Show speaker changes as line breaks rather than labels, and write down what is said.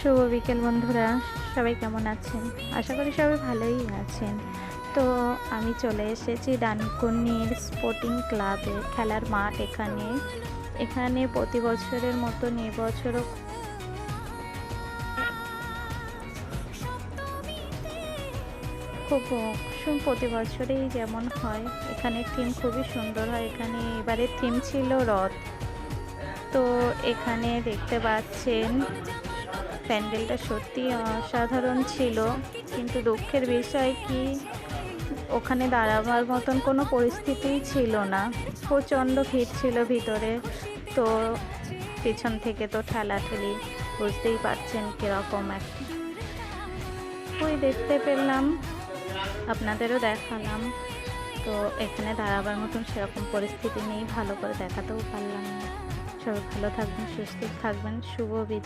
শুভ বিকেল বন্ধুরা, সবাই কেমন আছেন? আশা করি সবাই ভালোই আছেন। তো আমি চলে এসেছি ডানকুনির স্পোর্টিং ক্লাবে, খেলার মাঠ। এখানে প্রতি বছরের মতন এবছরও খুব প্রতি বছরেই যেমন হয়, এখানে থিম খুবই সুন্দর হয়। এখানে এবারে থিম ছিল রথ। তো এখানে দেখতে পাচ্ছেন প্যান্ডেলটা সত্যি অসাধারণ ছিল, কিন্তু দুঃখের বিষয় কি ওখানে দাঁড়াবার মতন কোনো পরিস্থিতিই ছিল না। প্রচণ্ড ভিড় ছিল ভিতরে। তো পিছন থেকে তো ঠেলাঠেলি, বুঝতেই পারছেন কীরকম একটা ওই দেখতে পেলাম, আপনাদেরও দেখালাম। তো এখানে দাঁড়াবার মতন সেরকম পরিস্থিতি নেই, ভালো করে দেখাতেও পারলাম না। সবাই ভালো থাকবেন, সুস্থ থাকবেন। শুভ বিদায়।